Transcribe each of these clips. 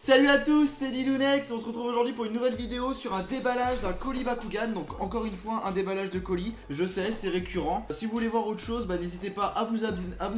Salut à tous, c'est Dilounex, on se retrouve aujourd'hui pour une nouvelle vidéo sur un déballage d'un colis Bakugan. Donc encore une fois un déballage de colis, je sais c'est récurrent. Si vous voulez voir autre chose, n'hésitez pas à vous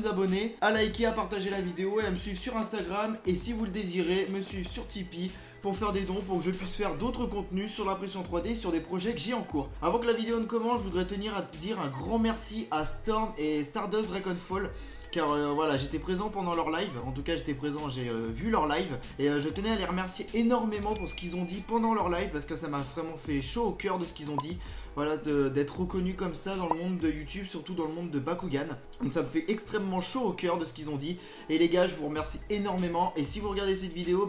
abonner, à liker, à partager la vidéo et à me suivre sur Instagram. Et si vous le désirez, me suivre sur Tipeee pour faire des dons, pour que je puisse faire d'autres contenus sur l'impression 3D, sur des projets que j'ai en cours. Avant que la vidéo ne commence, je voudrais tenir à dire un grand merci à Storm et Stardust Dragonfall. Car voilà, j'étais présent pendant leur live, en tout cas j'étais présent, j'ai vu leur live. Et je tenais à les remercier énormément pour ce qu'ils ont dit pendant leur live, parce que ça m'a vraiment fait chaud au cœur de ce qu'ils ont dit. Voilà, d'être reconnu comme ça dans le monde de YouTube, surtout dans le monde de Bakugan. Donc ça me fait extrêmement chaud au cœur de ce qu'ils ont dit. Et les gars, je vous remercie énormément. Et si vous regardez cette vidéo,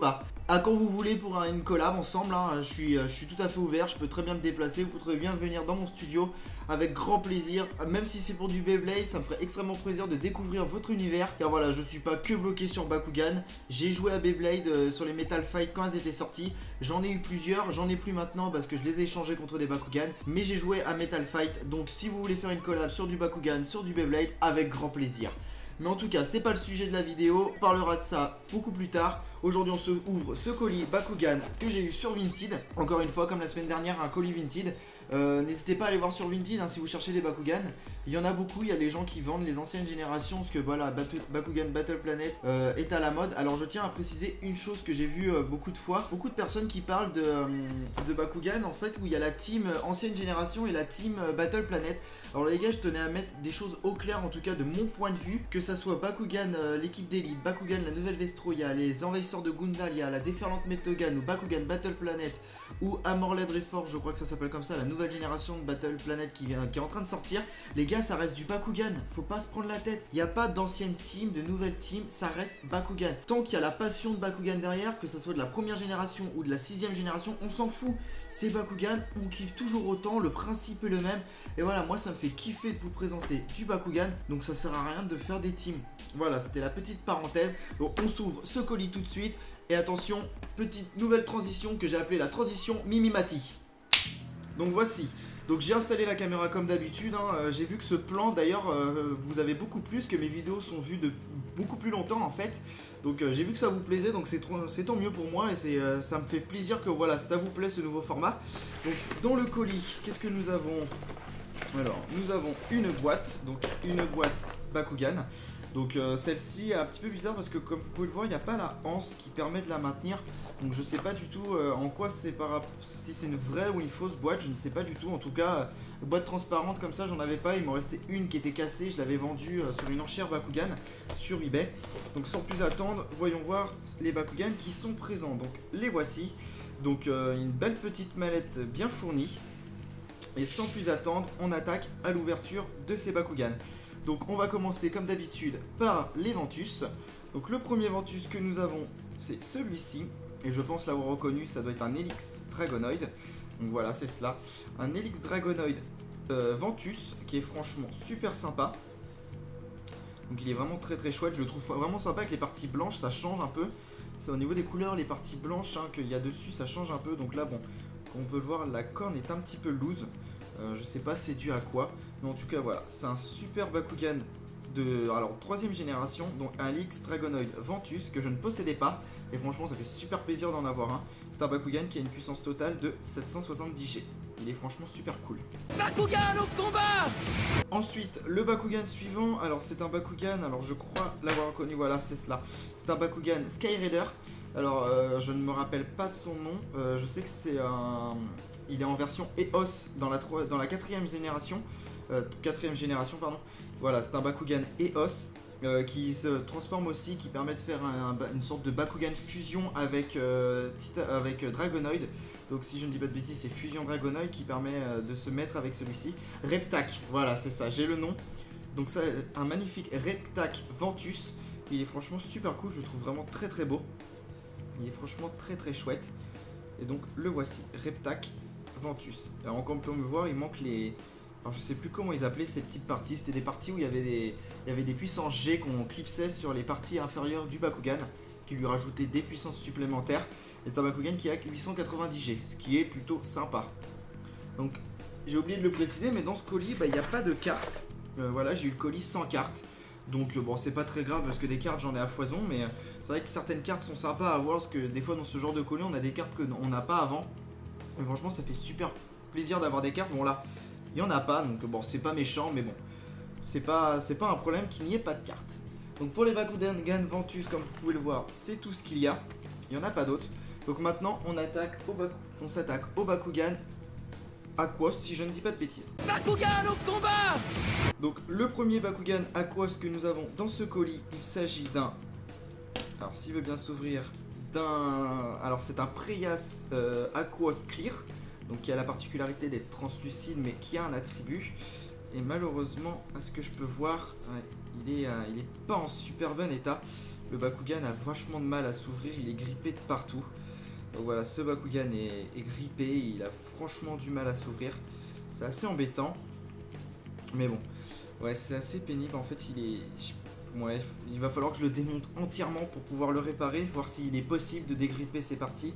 à quand vous voulez pour une collab ensemble, hein, je suis tout à fait ouvert, je peux très bien me déplacer, vous pouvez bien venir dans mon studio avec grand plaisir. Même si c'est pour du Beyblade, ça me ferait extrêmement plaisir de découvrir votre univers. Car voilà, je suis pas que bloqué sur Bakugan. J'ai joué à Beyblade sur les Metal Fight quand elles étaient sorties. J'en ai eu plusieurs, j'en ai plus maintenant parce que je les ai échangés contre des Bakugan. Mais j'ai joué à Metal Fight, donc si vous voulez faire une collab sur du Bakugan, sur du Beyblade, avec grand plaisir. Mais en tout cas, c'est pas le sujet de la vidéo, on parlera de ça beaucoup plus tard. Aujourd'hui, on se ouvre ce colis Bakugan que j'ai eu sur Vinted. Encore une fois, comme la semaine dernière, un colis Vinted. N'hésitez pas à aller voir sur Vinted hein, si vous cherchez des Bakugan. Il y en a beaucoup, il y a les gens qui vendent les anciennes générations, parce que voilà, Bakugan Battle Planet est à la mode. Alors je tiens à préciser une chose que j'ai vu beaucoup de fois. Beaucoup de personnes qui parlent de Bakugan, en fait, où il y a la team ancienne génération et la team Battle Planet. Alors les gars, je tenais à mettre des choses au clair, en tout cas de mon point de vue. Que ça soit Bakugan, l'équipe d'élite, Bakugan, la nouvelle Vestroya, les envahisseurs de Gundalia, la déferlante Metogan ou Bakugan Battle Planet ou Amorled Reforge, je crois que ça s'appelle comme ça, la nouvelle génération de Battle Planet qui est en train de sortir. Les gars, ça reste du Bakugan, faut pas se prendre la tête. Il n'y a pas d'ancienne team, de nouvelle team, ça reste Bakugan. Tant qu'il y a la passion de Bakugan derrière, que ce soit de la première génération ou de la 6ème génération, on s'en fout. C'est Bakugan, on kiffe toujours autant, le principe est le même. Et voilà, moi ça me fait kiffer de vous présenter du Bakugan, donc ça sert à rien de faire des teams. Voilà, c'était la petite parenthèse. Donc on s'ouvre ce colis tout de suite. Et attention, petite nouvelle transition que j'ai appelée la transition Mimimati. Donc voici. Donc j'ai installé la caméra comme d'habitude, hein. J'ai vu que ce plan d'ailleurs vous avez beaucoup plus, que mes vidéos sont vues de beaucoup plus longtemps en fait. Donc j'ai vu que ça vous plaisait, donc c'est tant mieux pour moi et ça me fait plaisir que voilà, ça vous plaît ce nouveau format. Donc dans le colis, qu'est-ce que nous avons? Alors nous avons une boîte, donc une boîte Bakugan. Donc celle-ci est un petit peu bizarre parce que comme vous pouvez le voir, il n'y a pas la anse qui permet de la maintenir. Donc je sais pas du tout en quoi c'est si c'est une vraie ou une fausse boîte, je ne sais pas du tout. En tout cas, boîte transparente comme ça, j'en avais pas. Il m'en restait une qui était cassée, je l'avais vendue sur une enchère Bakugan sur eBay. Donc sans plus attendre, voyons voir les Bakugan qui sont présents. Donc les voici. Donc une belle petite mallette bien fournie. Et sans plus attendre, on attaque à l'ouverture de ces Bakugan. Donc on va commencer comme d'habitude par les Ventus. Donc le premier Ventus que nous avons, c'est celui-ci. Et je pense l'avoir reconnu, ça doit être un Helix Dragonoid. Donc voilà, c'est cela. Un Helix Dragonoid Ventus qui est franchement super sympa. Donc il est vraiment très très chouette. Je le trouve vraiment sympa avec les parties blanches, ça change un peu. C'est au niveau des couleurs, les parties blanches qu'il y a dessus, ça change un peu. Donc là, bon, comme on peut le voir, la corne est un petit peu loose. Je sais pas c'est dû à quoi, mais en tout cas voilà, c'est un super Bakugan de 3ème génération, donc un Helix Dragonoid Ventus que je ne possédais pas, et franchement ça fait super plaisir d'en avoir un. C'est un Bakugan qui a une puissance totale de 770G, il est franchement super cool. Bakugan au combat! Ensuite, le Bakugan suivant, alors c'est un Bakugan, alors je crois l'avoir reconnu, voilà c'est cela. C'est un Bakugan Sky Raider. Alors je ne me rappelle pas de son nom, je sais que c'est un... Il est en version EOS dans la 4ème génération. 4ème génération, pardon. Voilà, c'est un Bakugan EOS qui se transforme aussi, qui permet de faire une sorte de Bakugan fusion avec Dragonoid. Donc si je ne dis pas de bêtises, c'est Fusion Dragonoid qui permet de se mettre avec celui-ci. Reptac, voilà, c'est ça, j'ai le nom. Donc ça, un magnifique Reptac Ventus. Il est franchement super cool, je le trouve vraiment très très beau. Il est franchement très très chouette. Et donc le voici, Reptac Ventus. Alors comme on peut me voir, il manque les... Alors je sais plus comment ils appelaient ces petites parties. C'était des parties où il y avait des puissances G qu'on clipsait sur les parties inférieures du Bakugan, qui lui rajoutaient des puissances supplémentaires. Et c'est un Bakugan qui a 890G, ce qui est plutôt sympa. Donc j'ai oublié de le préciser, mais dans ce colis, il n'y a pas de carte. Voilà, j'ai eu le colis sans carte. Donc bon, c'est pas très grave parce que des cartes j'en ai à foison, mais c'est vrai que certaines cartes sont sympas à avoir parce que des fois dans ce genre de colis on a des cartes qu'on n'a pas avant. Et franchement ça fait super plaisir d'avoir des cartes. Bon là, il y en a pas, donc bon c'est pas méchant, mais bon, c'est pas un problème qu'il n'y ait pas de cartes. Donc pour les Bakugan Ventus, comme vous pouvez le voir, c'est tout ce qu'il y a. Il n'y en a pas d'autres. Donc maintenant on s'attaque au Bakugan Aquos, si je ne dis pas de bêtises. Bakugan au combat! Donc le premier Bakugan Aquos que nous avons dans ce colis, il s'agit d'un... Alors s'il veut bien s'ouvrir, d'un... Alors c'est un Preyas Aquos Clear, donc qui a la particularité d'être translucide mais qui a un attribut. Et malheureusement, à ce que je peux voir, il est pas en super bon état. Le Bakugan a vachement de mal à s'ouvrir, il est grippé de partout. Donc voilà, ce Bakugan est grippé, il a franchement du mal à s'ouvrir. C'est assez embêtant. Mais bon, ouais, c'est assez pénible. En fait, ouais, il va falloir que je le démonte entièrement pour pouvoir le réparer, voir s'il est possible de dégripper ces parties.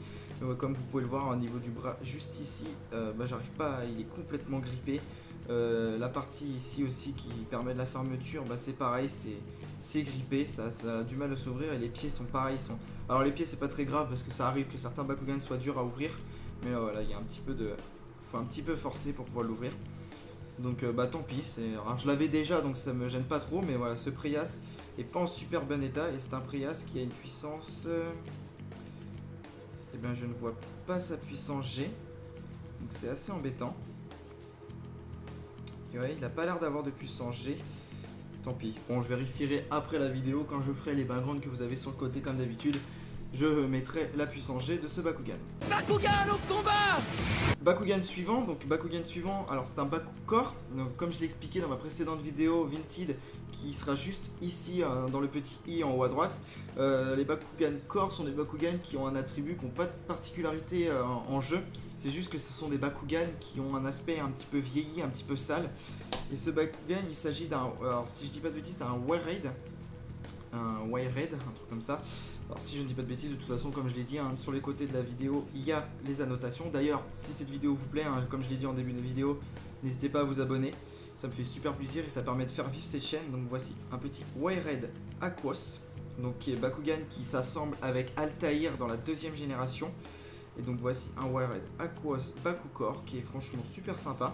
Comme vous pouvez le voir au niveau du bras, juste ici, j'arrive pas, il est complètement grippé. La partie ici aussi qui permet de la fermeture, c'est pareil, c'est grippé, ça a du mal à s'ouvrir. Et les pieds sont pareils. Alors les pieds c'est pas très grave parce que ça arrive que certains Bakugan soient durs à ouvrir. Mais voilà, il y a un petit peu de... Faut un petit peu forcer pour pouvoir l'ouvrir. Donc tant pis, alors, je l'avais déjà donc ça me gêne pas trop. Mais voilà, ce Preyas est pas en super bon état. Et c'est un Preyas qui a une puissance... Eh bien je ne vois pas sa puissance G. Donc c'est assez embêtant. Et ouais, il n'a pas l'air d'avoir de puissance G. Tant pis. Bon, je vérifierai après la vidéo quand je ferai les backgrounds que vous avez sur le côté comme d'habitude. Je mettrai la puissance G de ce Bakugan. Bakugan au combat! Bakugan suivant, alors c'est un Bakukor. Donc comme je l'ai expliqué dans ma précédente vidéo Vinted, qui sera juste ici dans le petit i en haut à droite. Les Bakugan Core sont des Bakugan qui ont un attribut, qui n'ont pas de particularité en jeu. C'est juste que ce sont des Bakugan qui ont un aspect un petit peu vieilli, un petit peu sale. Et ce Bakugan, il s'agit d'un, alors si je dis pas de bêtises, c'est un Wired, un truc comme ça. Alors si je ne dis pas de bêtises, de toute façon comme je l'ai dit, sur les côtés de la vidéo il y a les annotations. D'ailleurs si cette vidéo vous plaît, comme je l'ai dit en début de vidéo, n'hésitez pas à vous abonner, ça me fait super plaisir et ça permet de faire vivre cette chaîne. Donc voici un petit Wired Aquos, donc qui est Bakugan qui s'assemble avec Altair dans la deuxième génération. Et donc voici un Wired Aquos Bakukor qui est franchement super sympa.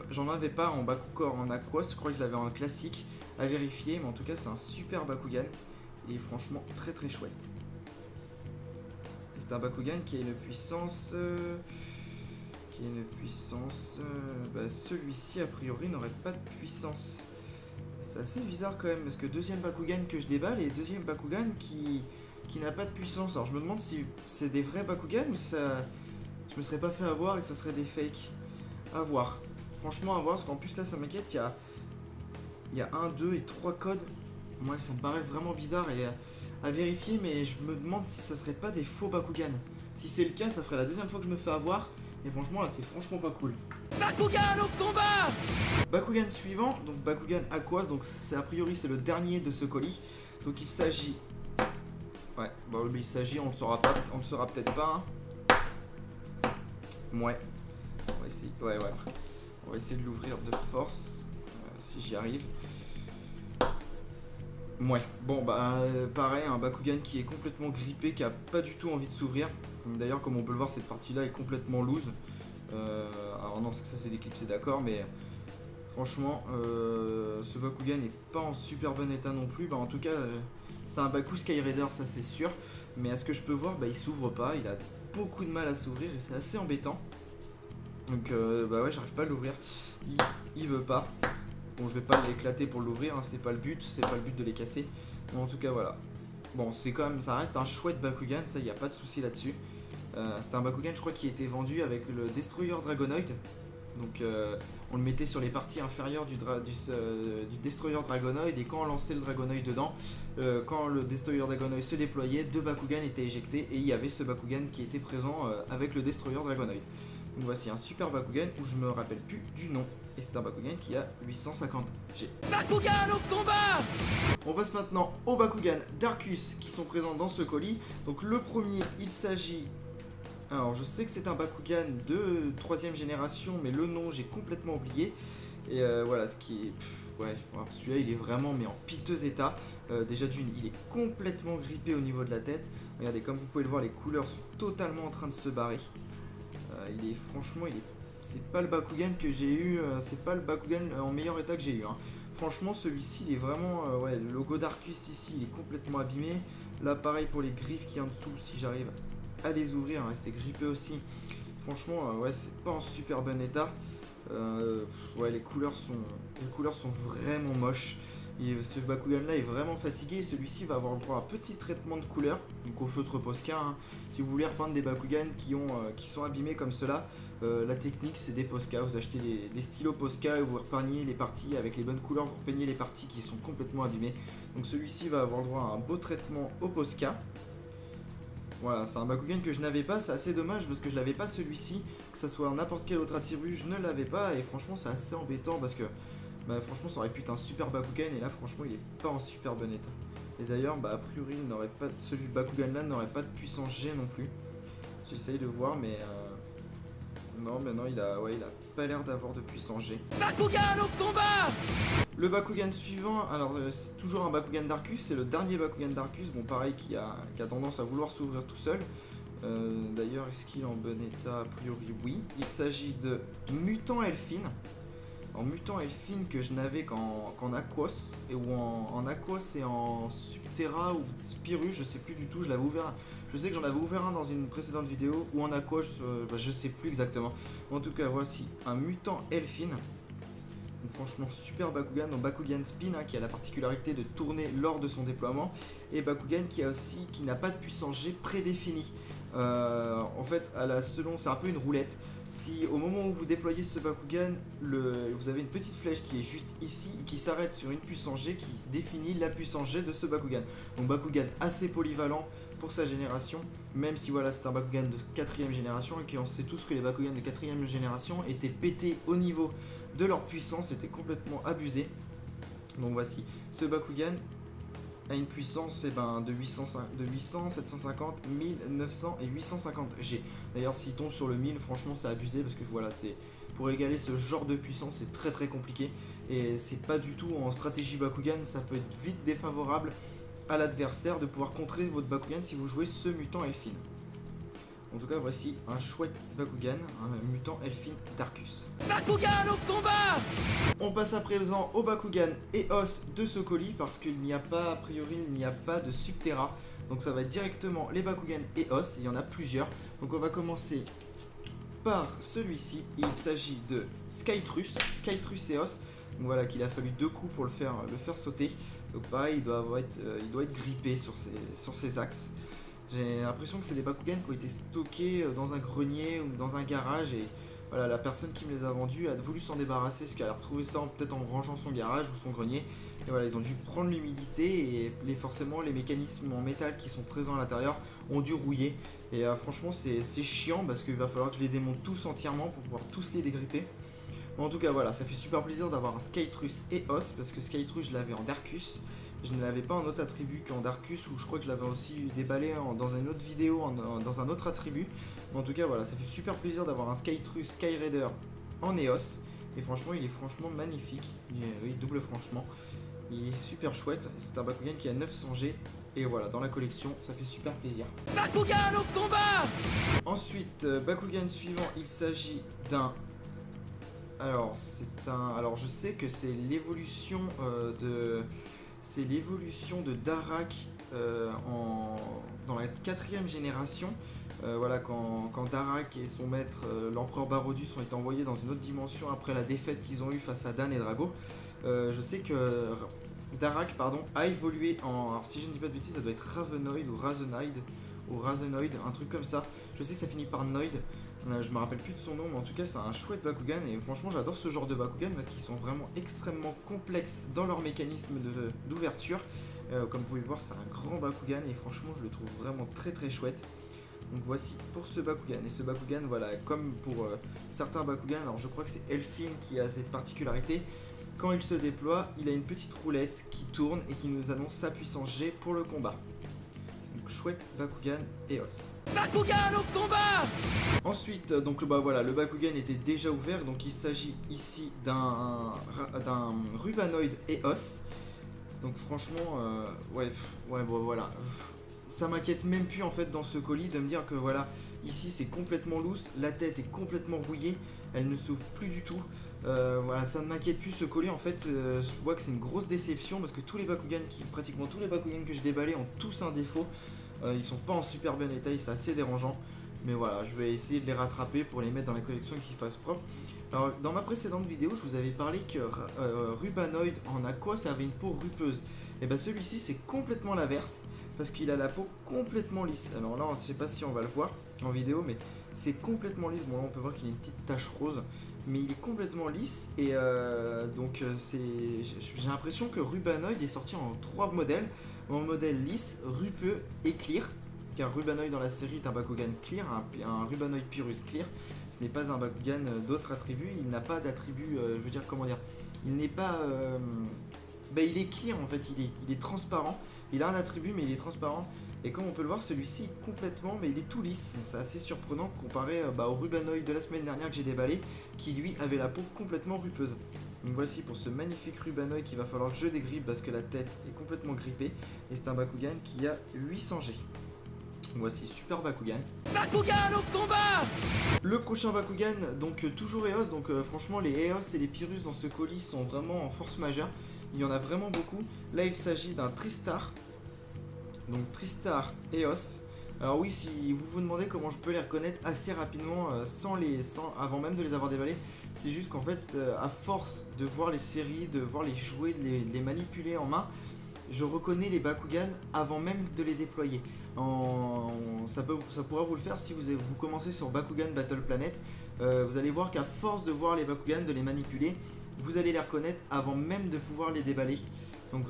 J'en avais pas en Bakukor en Aquos, je crois que je l'avais en classique, à vérifier, mais en tout cas c'est un super Bakugan. Et franchement très très chouette. Et c'est un Bakugan qui a une puissance... celui-ci a priori n'aurait pas de puissance. C'est assez bizarre quand même parce que deuxième Bakugan que je déballe et deuxième Bakugan qui n'a pas de puissance. Alors je me demande si c'est des vrais Bakugan ou ça... Je me serais pas fait avoir et que ça serait des fakes. À voir. Franchement à voir parce qu'en plus là ça m'inquiète, il y a 1, 2 et 3 codes. Moi ça me paraît vraiment bizarre et à vérifier, mais je me demande si ça serait pas des faux Bakugan. Si c'est le cas, ça ferait la deuxième fois que je me fais avoir. Et franchement là c'est franchement pas cool. Bakugan au combat! Bakugan suivant, donc Bakugan Aquos, donc a priori c'est le dernier de ce colis. Donc il s'agit... Ouais, bon il s'agit, on le saura peut-être pas. Ouais. On va essayer. Ouais voilà. On va essayer de l'ouvrir de force. Si j'y arrive. Ouais, bon pareil, un Bakugan qui est complètement grippé, qui a pas du tout envie de s'ouvrir. D'ailleurs comme on peut le voir, cette partie là est complètement loose. Alors non, c'est que ça c'est déclipsé, d'accord, mais franchement ce Bakugan n'est pas en super bon état non plus. En tout cas c'est un Baku Sky Raider, ça c'est sûr. Mais à ce que je peux voir, il s'ouvre pas, il a beaucoup de mal à s'ouvrir et c'est assez embêtant. Donc ouais, j'arrive pas à l'ouvrir, il veut pas. Bon, je vais pas l'éclater pour l'ouvrir, c'est pas le but, de les casser. Mais en tout cas, voilà. Bon, c'est quand même, ça reste un chouette Bakugan, ça, y a pas de souci là-dessus. C'était un Bakugan, je crois, qui était vendu avec le Destroyer Dragonoid. Donc, on le mettait sur les parties inférieures du Destroyer Dragonoid. Et quand on lançait le Dragonoid dedans, quand le Destroyer Dragonoid se déployait, 2 Bakugan étaient éjectés. Et il y avait ce Bakugan qui était présent avec le Destroyer Dragonoid. Donc voici un super Bakugan où je me rappelle plus du nom. Et c'est un Bakugan qui a 850 G. Bakugan au combat! On passe maintenant aux Bakugan Darkus qui sont présents dans ce colis. Donc le premier, il s'agit... Alors je sais que c'est un Bakugan de 3ème génération, mais le nom j'ai complètement oublié. Et voilà, ce qui est... ouais, alors celui-là il est vraiment mais en piteux état. Déjà d'une, il est complètement grippé au niveau de la tête. Regardez, comme vous pouvez le voir, les couleurs sont totalement en train de se barrer. Franchement, c'est pas le Bakugan que j'ai eu, c'est pas le Bakugan en meilleur état que j'ai eu. Hein. Franchement, celui-ci, il est vraiment, ouais, le logo d'Arcus ici, il est complètement abîmé. Là, pareil pour les griffes qui en dessous, si j'arrive à les ouvrir, hein, c'est grippé aussi. Franchement, ouais, c'est pas en super bon état. Ouais, les couleurs sont vraiment moches. Ce Bakugan là est vraiment fatigué et celui-ci va avoir le droit à un petit traitement de couleur, donc au feutre Posca. Hein. Si vous voulez repeindre des Bakugan qui sont abîmés comme cela, la technique c'est des Posca. Vous achetez des stylos Posca et vous repeignez les parties avec les bonnes couleurs, vous repeignez les parties qui sont complètement abîmées. Donc celui-ci va avoir le droit à un beau traitement au Posca. Voilà, c'est un Bakugan que je n'avais pas, c'est assez dommage parce que je l'avais pas celui-ci, que ça soit n'importe quel autre attribut, je ne l'avais pas et franchement c'est assez embêtant parce que bah, franchement ça aurait pu être un super Bakugan et là franchement il est pas en super bon état. Et d'ailleurs bah a priori celui de Bakugan là n'aurait pas de puissance G non plus. J'essaye de voir mais non il a pas l'air d'avoir de puissance G. Bakugan au combat! Le Bakugan suivant, alors c'est toujours un Bakugan d'Arcus, c'est le dernier Bakugan d'Arcus, bon pareil qui a tendance à vouloir s'ouvrir tout seul. D'ailleurs est-ce qu'il est en bon état? A priori oui. Il s'agit de Mutant Elfine. En Mutant Elfine que je n'avais qu'en Aquos, ou en Aquos et en Subterra ou Spirus, je sais plus du tout, je l'avais ouvert. Je sais que j'en avais ouvert un dans une précédente vidéo, ou en Aquos, je sais plus exactement. En tout cas voici un Mutant Elfine. Donc, franchement super Bakugan, donc Bakugan Spin hein, qui a la particularité de tourner lors de son déploiement, et Bakugan qui n'a pas de puissance G prédéfinie. En fait, c'est un peu une roulette. Si au moment où vous déployez ce Bakugan, vous avez une petite flèche qui est juste ici, qui s'arrête sur une puissance G qui définit la puissance G de ce Bakugan. Donc Bakugan assez polyvalent pour sa génération, même si voilà c'est un Bakugan de 4ème génération et qu'on sait tous que les Bakugan de 4ème génération étaient pétés au niveau de leur puissance, étaient complètement abusés. Donc voici, ce Bakugan a une puissance de 800, 750, 1000, 900 et 850 G. D'ailleurs s'il tombe sur le 1000, franchement c'est abusé parce que voilà, c'est pour égaler ce genre de puissance c'est très très compliqué et c'est pas du tout en stratégie Bakugan, ça peut être vite défavorable à l'adversaire de pouvoir contrer votre Bakugan si vous jouez ce Mutant Elfine. En tout cas voici un chouette Bakugan, un Mutant Elfine d'Arcus. Bakugan au combat! On passe à présent au Bakugan Eos de ce colis parce qu'il n'y a pas, a priori, il n'y a pas de Subterra. Donc ça va être directement les Bakugan Eos, il y en a plusieurs. Donc on va commencer par celui-ci, il s'agit de Skytrus Eos. Donc voilà, qu'il a fallu 2 coups pour le faire sauter. Donc pareil, il doit être grippé sur ses axes. J'ai l'impression que c'est des Bakugan qui ont été stockés dans un grenier ou dans un garage et voilà, la personne qui me les a vendus a voulu s'en débarrasser parce qu'elle a retrouvé ça peut-être en rangeant son garage ou son grenier. Et voilà, ils ont dû prendre l'humidité et forcément les mécanismes en métal qui sont présents à l'intérieur ont dû rouiller. Et franchement c'est chiant parce qu'il va falloir que je les démonte tous entièrement pour pouvoir tous les dégripper. En tout cas voilà, ça fait super plaisir d'avoir un Skytrus Eos parce que Skytrus je l'avais en Darkus. Je ne l'avais pas en autre attribut qu'en Darkus, où je crois que je l'avais aussi déballé dans une autre vidéo, dans un autre attribut. Mais en tout cas, voilà, ça fait super plaisir d'avoir un Skytrus Skyraider en Eos. Et franchement, il est franchement magnifique. Oui, double franchement. Il est super chouette. C'est un Bakugan qui a 900 G. Et voilà, dans la collection, ça fait super plaisir. Bakugan au combat! Ensuite, Bakugan suivant, il s'agit d'un... Alors, je sais que c'est l'évolution de... C'est l'évolution de Darak dans la 4ème génération. Voilà, quand Darak et son maître, l'empereur Barodus, ont été envoyés dans une autre dimension après la défaite qu'ils ont eue face à Dan et Drago. Je sais que Darak a évolué en... Alors si je ne dis pas de bêtises, ça doit être Ravenoid ou Razenoid, un truc comme ça. Je sais que ça finit par Noid. Je me rappelle plus de son nom, mais en tout cas c'est un chouette Bakugan et franchement j'adore ce genre de Bakugan parce qu'ils sont vraiment extrêmement complexes dans leur mécanisme d'ouverture. Comme vous pouvez le voir, c'est un grand Bakugan et franchement je le trouve vraiment très très chouette. Donc voici pour ce Bakugan. Et ce Bakugan, voilà, comme pour certains Bakugan, alors je crois que c'est Elfine qui a cette particularité. Quand il se déploie, il a une petite roulette qui tourne et qui nous annonce sa puissance G pour le combat. Donc chouette Bakugan Eos. Bakugan au combat! Ensuite, donc bah voilà, le Bakugan était déjà ouvert, donc il s'agit ici d'un Rubanoid Eos. Donc franchement, ouais, bon voilà. Ça m'inquiète même plus en fait dans ce colis de me dire que voilà, ici c'est complètement loose, la tête est complètement rouillée, elle ne s'ouvre plus du tout. Voilà, ça ne m'inquiète plus ce colis en fait, je vois que c'est une grosse déception parce que pratiquement tous les Bakugan que j'ai déballés ont tous un défaut. Ils sont pas en super bon état, c'est assez dérangeant. Mais voilà, je vais essayer de les rattraper pour les mettre dans la collection et qu'ils fassent propre. Alors, dans ma précédente vidéo, je vous avais parlé que Rubanoid en aqua, ça avait une peau rupeuse. Et bien celui-ci, c'est complètement l'inverse, parce qu'il a la peau complètement lisse. Alors là, je sais pas si on va le voir en vidéo, mais c'est complètement lisse. Bon là, on peut voir qu'il y a une petite tache rose, mais il est complètement lisse. Et j'ai l'impression que Rubanoid est sorti en 3 modèles. En modèle lisse, rupeux et clear. Car Rubanoid dans la série est un Bakugan clear, un Rubanoid Pyrrhus clear. Ce n'est pas un Bakugan d'autres attributs, il n'a pas d'attributs, je veux dire, comment dire, il n'est pas... il est clear en fait, il est transparent, il a un attribut mais il est transparent. Et comme on peut le voir, celui-ci complètement, mais il est tout lisse. C'est assez surprenant comparé au Rubanoid de la semaine dernière que j'ai déballé, qui lui avait la peau complètement rupeuse. Donc voici pour ce magnifique Rubanoid qu'il va falloir que je dégrippe parce que la tête est complètement grippée. Et c'est un Bakugan qui a 800 G. Voici super Bakugan. Bakugan au combat! Le prochain Bakugan, donc toujours Eos. Donc franchement les Eos et les Pyrrhus dans ce colis sont vraiment en force majeure. Il y en a vraiment beaucoup. Là il s'agit d'un Tristar. Donc Tristar Eos. Alors oui, si vous vous demandez comment je peux les reconnaître assez rapidement avant même de les avoir déballés, c'est juste qu'en fait à force de voir les séries, de voir les jouer, de les manipuler en main, je reconnais les Bakugan avant même de les déployer. Ça pourra vous le faire si vous commencez sur Bakugan Battle Planet. Vous allez voir qu'à force de voir les Bakugan, de les manipuler, vous allez les reconnaître avant même de pouvoir les déballer. Donc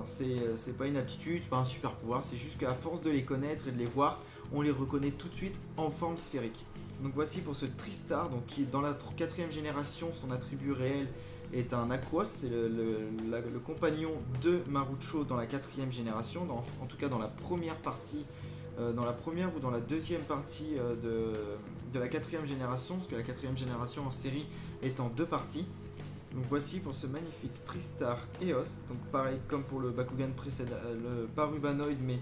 c'est pas une aptitude, pas un super pouvoir, c'est juste qu'à force de les connaître et de les voir, on les reconnaît tout de suite en forme sphérique. Donc voici pour ce Tristar, donc qui est dans la 4ème génération, son attribut réel est un Aquos, c'est le compagnon de Marucho dans la 4ème génération, en tout cas dans la première partie, dans la première ou dans la 2e partie de la 4ème génération, parce que la 4ème génération en série est en 2 parties. Donc voici pour ce magnifique Tristar Eos, donc pareil comme pour le Bakugan précédent, pas Rubanoid mais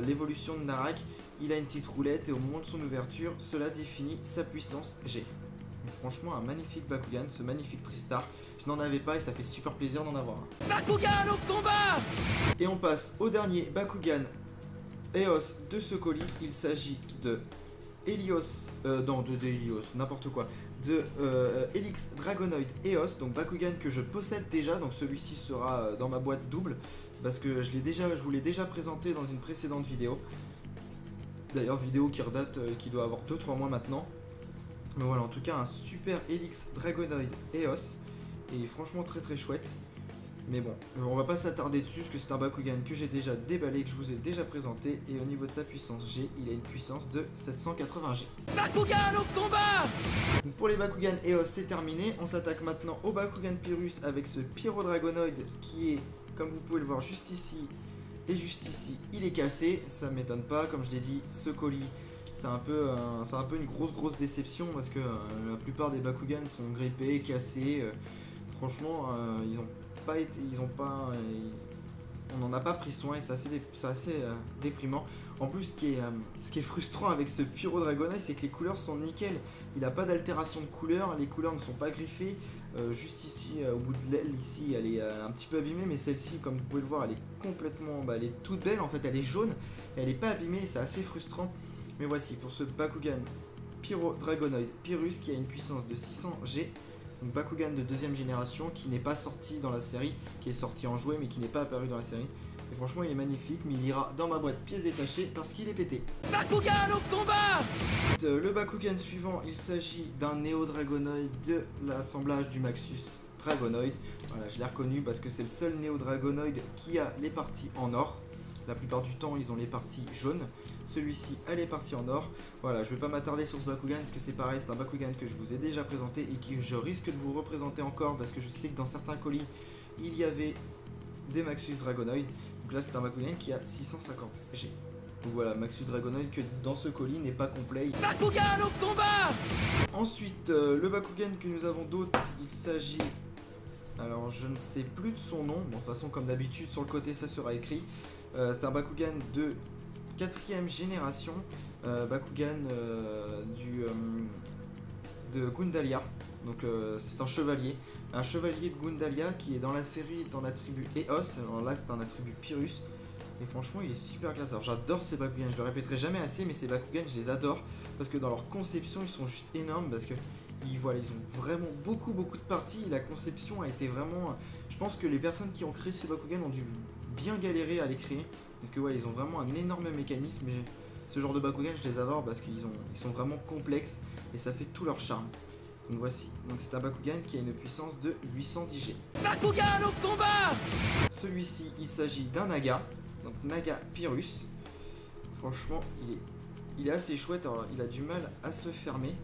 l'évolution de Narak, il a une petite roulette et au moment de son ouverture, cela définit sa puissance G. Donc, franchement un magnifique Bakugan, ce magnifique Tristar, je n'en avais pas et ça fait super plaisir d'en avoir un. Bakugan au combat! Et on passe au dernier Bakugan Eos de ce colis, il s'agit de Helios, n'importe quoi, de Helix Dragonoid Eos, donc Bakugan que je possède déjà, donc celui-ci sera dans ma boîte double, parce que je vous l'ai déjà présenté dans une précédente vidéo, d'ailleurs vidéo qui redate, qui doit avoir 2-3 mois maintenant, mais voilà, en tout cas un super Helix Dragonoid Eos, et franchement très très chouette. Mais bon, on va pas s'attarder dessus parce que c'est un Bakugan que j'ai déjà déballé, que je vous ai déjà présenté. Et au niveau de sa puissance G, il a une puissance de 780 G. Bakugan au combat! Donc pour les Bakugan Eos, c'est terminé. On s'attaque maintenant au Bakugan Pyrrhus avec ce Pyro Dragonoid qui est, comme vous pouvez le voir juste ici et juste ici, il est cassé. Ça m'étonne pas, comme je l'ai dit, ce colis, c'est un peu une grosse déception parce que la plupart des Bakugan sont grippés, cassés. Franchement, on n'en a pas pris soin et c'est assez déprimant. En plus, ce qui est frustrant avec ce Pyro Dragonoid, c'est que les couleurs sont nickel. Il n'a pas d'altération de couleur, les couleurs ne sont pas griffées. Juste ici, au bout de l'aile, ici, elle est un petit peu abîmée, mais celle-ci, comme vous pouvez le voir, elle est complètement, elle est toute belle. En fait, elle est jaune, et elle n'est pas abîmée, c'est assez frustrant. Mais voici, pour ce Bakugan Pyro Dragonoid Pyrrhus qui a une puissance de 600 G. Donc Bakugan de 2ème génération qui n'est pas sorti dans la série, qui est sorti en jouet mais qui n'est pas apparu dans la série. Et franchement il est magnifique, mais il ira dans ma boîte pièces détachées parce qu'il est pété. Bakugan au combat! Le Bakugan suivant, il s'agit d'un Neo Dragonoid de l'assemblage du Maxus Dragonoid. Voilà, je l'ai reconnu parce que c'est le seul Neo Dragonoid qui a les parties en or. La plupart du temps ils ont les parties jaunes. Celui-ci a les parties en or. Voilà, je ne vais pas m'attarder sur ce Bakugan parce que c'est pareil, c'est un Bakugan que je vous ai déjà présenté et que je risque de vous représenter encore parce que je sais que dans certains colis il y avait des Maxus Dragonoid. Donc là c'est un Bakugan qui a 650 G. Donc voilà, Maxus Dragonoid que dans ce colis n'est pas complet. Bakugan au combat! Ensuite, le Bakugan que nous avons d'autre, il s'agit... Alors je ne sais plus de son nom, bon, de toute façon comme d'habitude sur le côté ça sera écrit. C'est un Bakugan de 4ème génération, Bakugan de Gundalia. Donc c'est un chevalier de Gundalia qui est dans la série est en attribut Eos. Alors là c'est un attribut Pyrrhus. Et franchement il est super classe. Alors j'adore ces Bakugan, je le répéterai jamais assez, mais ces Bakugan je les adore parce que dans leur conception ils sont juste énormes, parce que voilà, ils ont vraiment beaucoup de parties. La conception a été vraiment... Je pense que les personnes qui ont créé ces Bakugan ont dû bien galérer à les créer, parce que ouais, ils ont vraiment un énorme mécanisme. Et ce genre de Bakugan je les adore parce qu'ils sont vraiment complexes et ça fait tout leur charme. Donc voici, donc c'est un Bakugan qui a une puissance de 810 G. Bakugan au combat! Celui-ci, il s'agit d'un Naga, donc Naga Pyrrhus. Franchement, il est assez chouette. Alors, il a du mal à se fermer.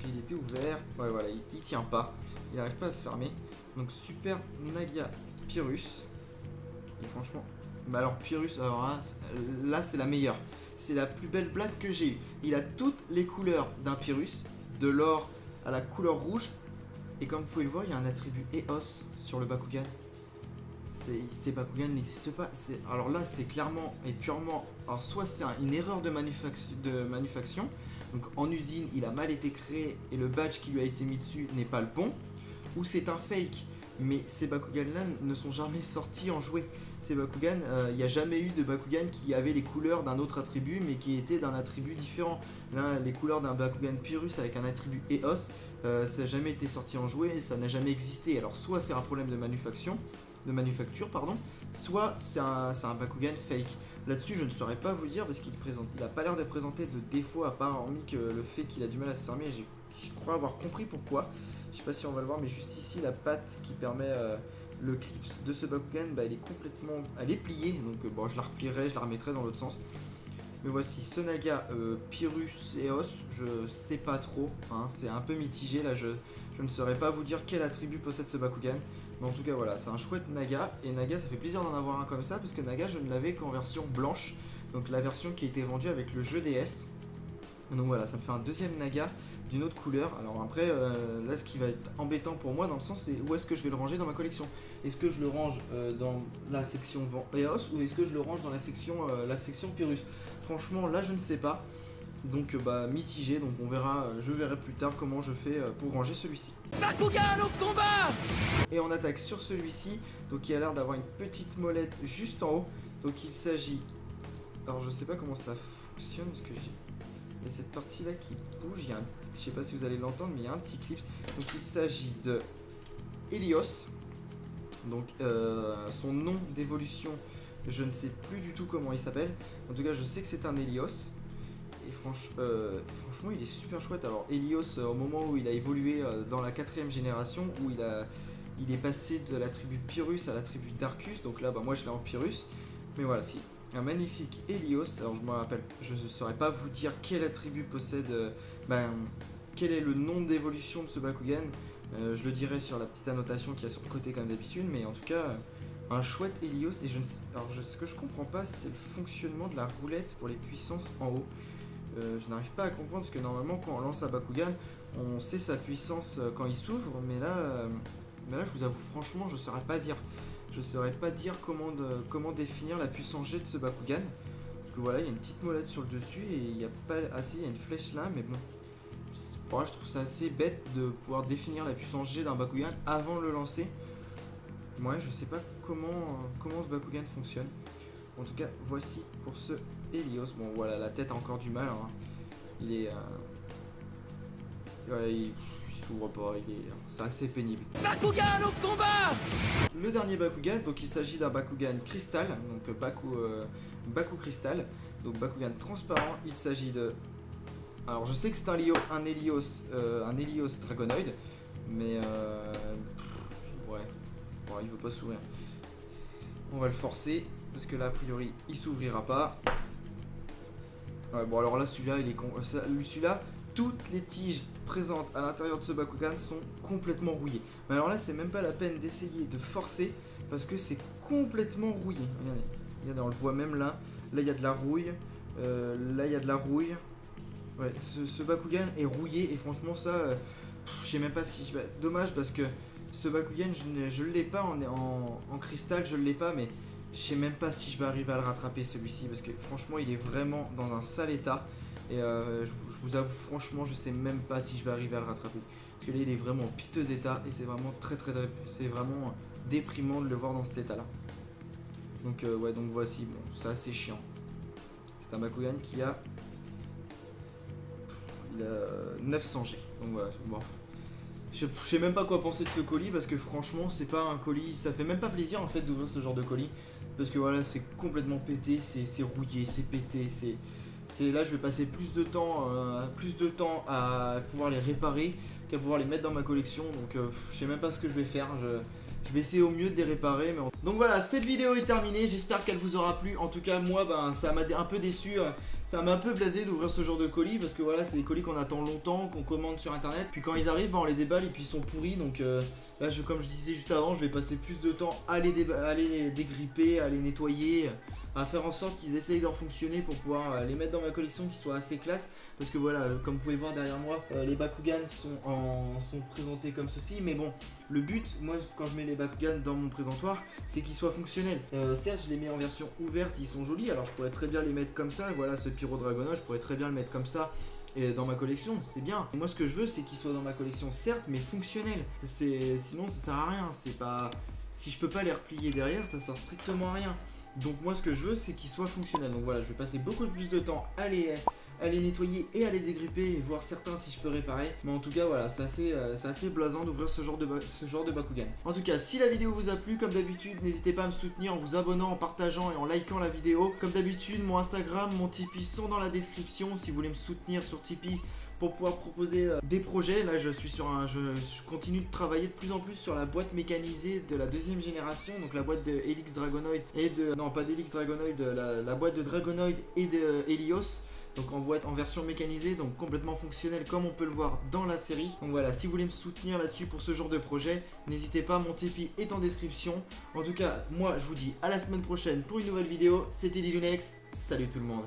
Il était ouvert, ouais voilà, il tient pas, il n'arrive pas à se fermer. Donc super Naga Pyrrhus. Et franchement, bah alors Pyrrhus, alors là c'est la meilleure. C'est la plus belle blague que j'ai eue. Il a toutes les couleurs d'un Pyrrhus, de l'or à la couleur rouge. Et comme vous pouvez le voir, il y a un attribut Eos sur le Bakugan. Ces Bakugan n'existent pas. Alors là c'est clairement et purement, alors soit c'est une erreur de manufacture. Donc en usine, il a mal été créé et le badge qui lui a été mis dessus n'est pas le bon. Ou c'est un fake. Mais ces Bakugan-là ne sont jamais sortis en jouet. Ces Bakugan, il n'y a jamais eu de Bakugan qui avait les couleurs d'un autre attribut, mais qui était d'un attribut différent. Là, les couleurs d'un Bakugan Pyrrhus avec un attribut Eos, ça n'a jamais été sorti en jouet et ça n'a jamais existé. Alors soit c'est un problème de manufacture, soit c'est un Bakugan fake. Là-dessus, je ne saurais pas vous dire parce qu'il n'a pas l'air de présenter de défaut à part hormis que le fait qu'il a du mal à se fermer. Je crois avoir compris pourquoi. Je sais pas si on va le voir, mais juste ici, la patte qui permet le clip de ce Bakugan, bah, elle est pliée. Donc bon, je la replierai, je la remettrai dans l'autre sens. Mais voici, ce Naga Pyrrhus Eos, je sais pas trop. Hein, c'est un peu mitigé là. Je ne saurais pas vous dire quel attribut possède ce Bakugan. Mais en tout cas voilà, c'est un chouette Naga. Et Naga, ça fait plaisir d'en avoir un comme ça, parce que Naga, je ne l'avais qu'en version blanche. Donc la version qui a été vendue avec le jeu DS. Donc voilà, ça me fait un deuxième Naga d'une autre couleur. Alors après, là ce qui va être embêtant pour moi dans le sens, c'est où est-ce que je vais le ranger dans ma collection. Est-ce que je le range dans la section Eos ou est-ce que je le range dans la section Pyrrhus. Franchement là je ne sais pas. Donc bah mitigé, donc on verra, je verrai plus tard comment je fais pour ranger celui-ci. Bakugan au combat! Et on attaque sur celui-ci, donc il a l'air d'avoir une petite molette juste en haut. Donc il s'agit... Alors je sais pas comment ça fonctionne parce que il y a cette partie là qui bouge, je sais pas si vous allez l'entendre mais il y a un petit clip. Donc il s'agit de Helios. Donc son nom d'évolution, je ne sais plus du tout comment il s'appelle. En tout cas je sais que c'est un Helios. Et franchement il est super chouette. Alors Helios au moment où il a évolué dans la 4ème génération, où il est passé de l'attribut Pyrrhus à l'attribut Darkus. Donc là bah, moi je l'ai en Pyrrhus. Mais voilà, si. Un magnifique Helios. Alors je me rappelle, je ne saurais pas vous dire quel attribut possède, quel est le nom d'évolution de ce Bakugan. Je le dirai sur la petite annotation qu'il y a sur le côté comme d'habitude, mais en tout cas un chouette Helios. Et ce que je comprends pas, c'est le fonctionnement de la roulette pour les puissances en haut. Je n'arrive pas à comprendre parce que normalement quand on lance un Bakugan, on sait sa puissance quand il s'ouvre, mais là je vous avoue franchement, je saurais pas dire. Je saurais pas dire comment définir la puissance G de ce Bakugan. Parce que voilà, il y a une petite molette sur le dessus et il y a pas assez, il y a une flèche là, mais bon. Je trouve ça assez bête de pouvoir définir la puissance G d'un Bakugan avant de le lancer. Ouais, je sais pas comment ce Bakugan fonctionne. En tout cas, voici pour ce Helios. Bon voilà, la tête a encore du mal. Hein. Il est... Ouais, il s'ouvre pas, c'est assez pénible. Bakugan au combat! Le dernier Bakugan, donc il s'agit d'un Bakugan cristal, donc Baku cristal, donc Bakugan transparent. Il s'agit de... Alors je sais que c'est un Helios Dragonoid, mais ouais, bon, il veut pas s'ouvrir. On va le forcer, parce que là a priori il s'ouvrira pas. Ouais, bon alors là celui-là il est con. Celui-là, toutes les tiges présentes à l'intérieur de ce Bakugan sont complètement rouillées. Mais alors là c'est même pas la peine d'essayer de forcer parce que c'est complètement rouillé. Regardez, on le voit même là. Là, il y a de la rouille. Là, il y a de la rouille. Ouais, ce Bakugan est rouillé et franchement, ça, je sais même pas si. Dommage parce que ce Bakugan, je l'ai pas en cristal, je l'ai pas, mais je sais même pas si je vais arriver à le rattraper celui-ci parce que franchement, il est vraiment dans un sale état. Et je vous avoue, franchement, je sais même pas si je vais arriver à le rattraper. Parce que là, il est vraiment en piteux état et c'est vraiment c'est vraiment déprimant de le voir dans cet état-là. Donc, ouais, donc voici, bon, c'est assez chiant. C'est un Bakugan qui a. Il a 900 G. Donc voilà, bon. Je sais même pas quoi penser de ce colis parce que franchement, c'est pas un colis. Ça fait même pas plaisir en fait d'ouvrir ce genre de colis. Parce que voilà, c'est complètement pété, c'est rouillé, c'est pété, là je vais passer plus de temps à pouvoir les réparer qu'à pouvoir les mettre dans ma collection. Donc je sais même pas ce que je vais faire. Je vais essayer au mieux de les réparer. Donc voilà, cette vidéo est terminée. J'espère qu'elle vous aura plu. En tout cas, moi, ça m'a un peu déçu. Ça m'a un peu blasé d'ouvrir ce genre de colis parce que voilà, c'est des colis qu'on attend longtemps, qu'on commande sur internet. Puis quand ils arrivent, on les déballe et puis ils sont pourris. Donc là, comme je disais juste avant, je vais passer plus de temps à les dégripper, à les nettoyer, à faire en sorte qu'ils essayent de fonctionner pour pouvoir les mettre dans ma collection, qui soit assez classe. Parce que voilà, comme vous pouvez voir derrière moi, les Bakugan sont présentés comme ceci. Mais bon, le but, moi, quand je mets les Bakugan dans mon présentoir, c'est qu'ils soient fonctionnels. Certes, je les mets en version ouverte, ils sont jolis. Alors je pourrais très bien les mettre comme ça. Voilà, ce Pyro Dragonoid, je pourrais très bien le mettre comme ça. Et dans ma collection, c'est bien. Moi, ce que je veux, c'est qu'il soit dans ma collection, certes, mais fonctionnel. Sinon, ça sert à rien. C'est pas. Si je peux pas les replier derrière, ça sert strictement à rien. Donc moi, ce que je veux, c'est qu'ils soient fonctionnels. Donc voilà, je vais passer beaucoup plus de temps à les nettoyer et à les dégripper et voir certains si je peux réparer. Mais en tout cas, voilà, c'est assez blasant d'ouvrir ce genre de Bakugan. En tout cas, si la vidéo vous a plu, comme d'habitude, n'hésitez pas à me soutenir en vous abonnant, en partageant et en likant la vidéo. Comme d'habitude, mon Instagram, mon Tipeee sont dans la description si vous voulez me soutenir sur Tipeee pour pouvoir proposer des projets. Là, je continue de travailler de plus en plus sur la boîte mécanisée de la 2e génération, donc la boîte de Helix Dragonoid et de... Non, pas d'Helix Dragonoid, la boîte de Dragonoid et de Helios. Donc en version mécanisée, donc complètement fonctionnelle comme on peut le voir dans la série. Donc voilà, si vous voulez me soutenir là-dessus pour ce genre de projet, n'hésitez pas, mon Tipeee est en description. En tout cas, moi je vous dis à la semaine prochaine pour une nouvelle vidéo. C'était Dilunex, salut tout le monde.